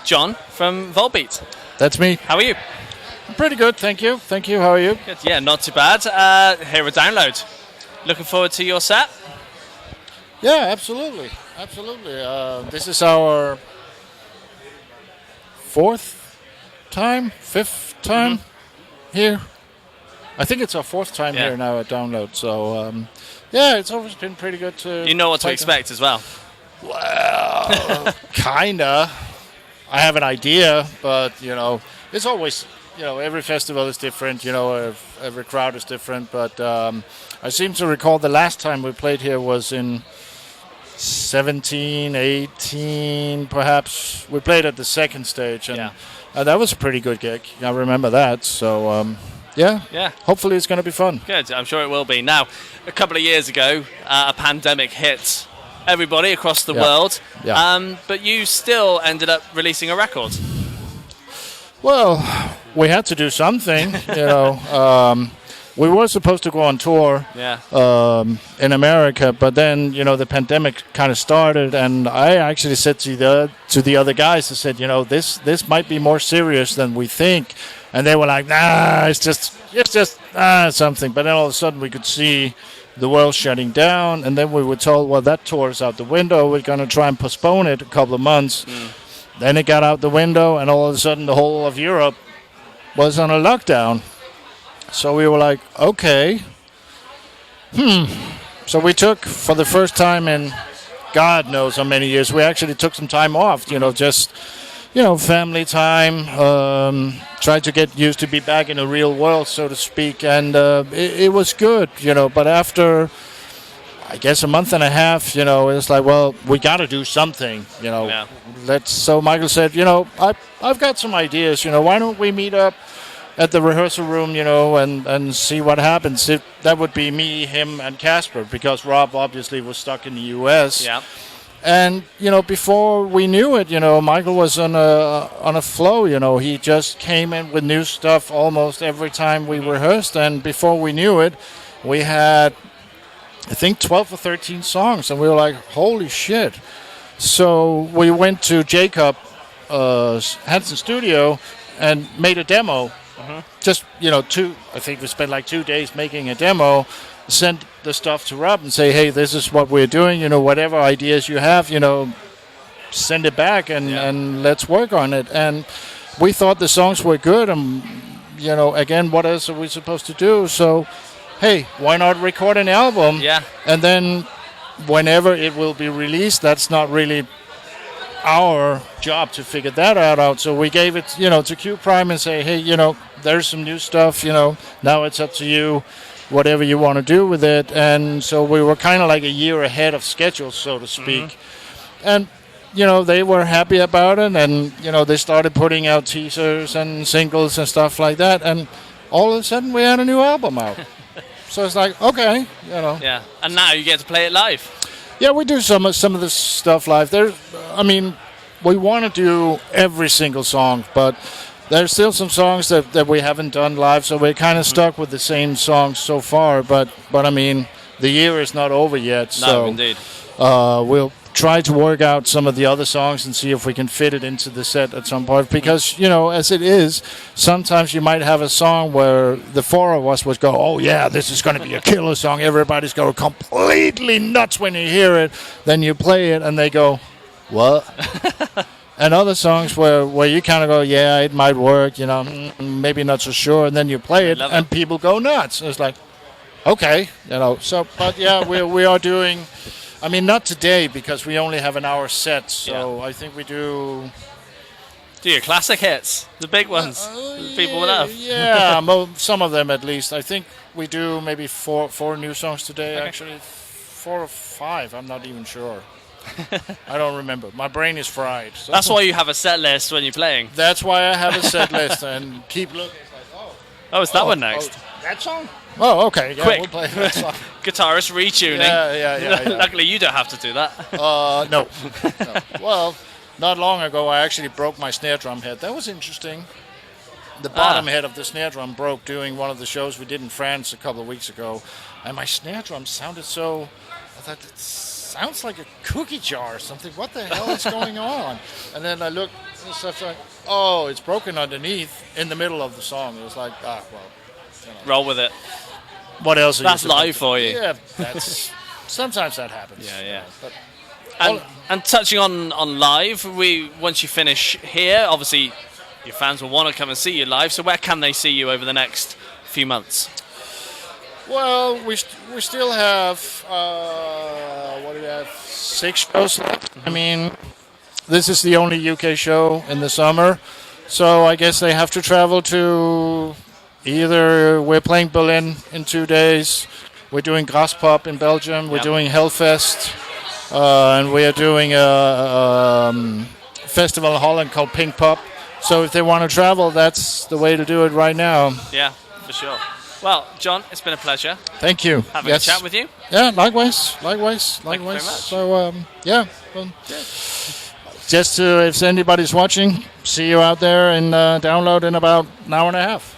John from Volbeat. That's me. How are you? Pretty good, thank you. Thank you. How are you? Good. Yeah, not too bad. Here a download. Looking forward to your set. Yeah, absolutely. This is our fifth time here. I think it's our fourth time here now at Download. So, it's always been pretty good to... You know what to expect as well. Well, kinda. I have an idea, but, it's always... every festival is different, every crowd is different, but I seem to recall the last time we played here was in 17, 18, perhaps. We played at the second stage, and that was a pretty good gig. I remember that, so hopefully it's going to be fun. Good, I'm sure it will be. Now, a couple of years ago, a pandemic hit everybody across the world, but you still ended up releasing a record. Well, we had to do something, we were supposed to go on tour in America, but then, the pandemic kind of started, and I actually said to the other guys, I said, this might be more serious than we think. And they were like, nah, it's just something. But then all of a sudden we could see the world shutting down, and then we were told, well, that tour is out the window. We're going to try and postpone it a couple of months. Then it got out the window, and all of a sudden the whole of Europe was on a lockdown. So we were like, okay. So we took, for the first time in God knows how many years, we actually took some time off, family time, tried to get used to be back in the real world, so to speak. And it was good, but after, I guess, a month and a half, it's like, well, we got to do something, So Michael said, I've got some ideas, why don't we meet up at the rehearsal room, and see what happens. That would be me, him, and Casper, because Rob obviously was stuck in the U.S. Yeah. And, before we knew it, Michael was on a flow, he just came in with new stuff almost every time we rehearsed, and before we knew it, we had, I think, 12 or 13 songs, and we were like, holy shit. So we went to Jacob Hansen's studio and made a demo. Just, I think we spent like 2 days making a demo, sent the stuff to Rob and say, hey, this is what we're doing, whatever ideas you have, send it back and let's work on it. And we thought the songs were good, and, again, what else are we supposed to do? So, hey, why not record an album? Yeah. And then whenever it will be released, that's not really our job to figure that out. So we gave it, to Q Prime and say, hey, there's some new stuff, now it's up to you, whatever you want to do with it. And so we were kind of like a year ahead of schedule, so to speak. And, they were happy about it, and, they started putting out teasers and singles and stuff like that. And all of a sudden we had a new album out. So it's like, okay, Yeah, and now you get to play it live. Yeah, we do some of this stuff live. We want to do every single song, but there's still some songs that we haven't done live, so we're kind of stuck with the same songs so far. But the year is not over yet. No, indeed. We'll try to work out some of the other songs and see if we can fit it into the set at some point. Because, as it is, sometimes you might have a song where the four of us would go, oh, yeah, this is going to be a killer song. Everybody's going completely nuts when you hear it. Then you play it, and they go, what? And other songs where you kind of go, yeah, it might work, maybe not so sure. And then you play it, and people go nuts. It's like, okay, So, but, yeah, we are doing... not today, because we only have an hour set, so I think we do... Do your classic hits, the big ones, people love. Yeah, some of them at least. I think we do maybe four new songs today, actually. 4 or 5, I'm not even sure. I don't remember. My brain is fried. So. That's why you have a set list when you're playing. That's why I have a set list and keep looking. Oh, it's that one next. That song? Oh, okay. Yeah, quick. We'll play that song. Guitarist retuning. Yeah. Luckily, you don't have to do that. No. Well, not long ago, I actually broke my snare drum head. That was interesting. The bottom head of the snare drum broke doing one of the shows we did in France a couple of weeks ago, and my snare drum sounded so... I thought, sounds like a cookie jar or something. What the hell is going on? And then I looked and stuff like, oh, it's broken underneath in the middle of the song. It was like, roll with it. What else? That's live for you. Yeah, that's sometimes that happens. Yeah. But and touching on live, once you finish here, obviously your fans will want to come and see you live. So where can they see you over the next few months? Well, we still have what do we have? 6 shows left. I mean, this is the only UK show in the summer, so I guess they have to travel to. Either we're playing Berlin in 2 days, we're doing Graspop in Belgium, we're doing Hellfest, and we are doing a festival in Holland called Pink Pop. So if they want to travel, that's the way to do it right now. Yeah, for sure. Well, John, it's been a pleasure. Thank you. Having a chat with you. Yeah, likewise. Thank you very much. So, just if anybody's watching, see you out there and download in about an hour and a half.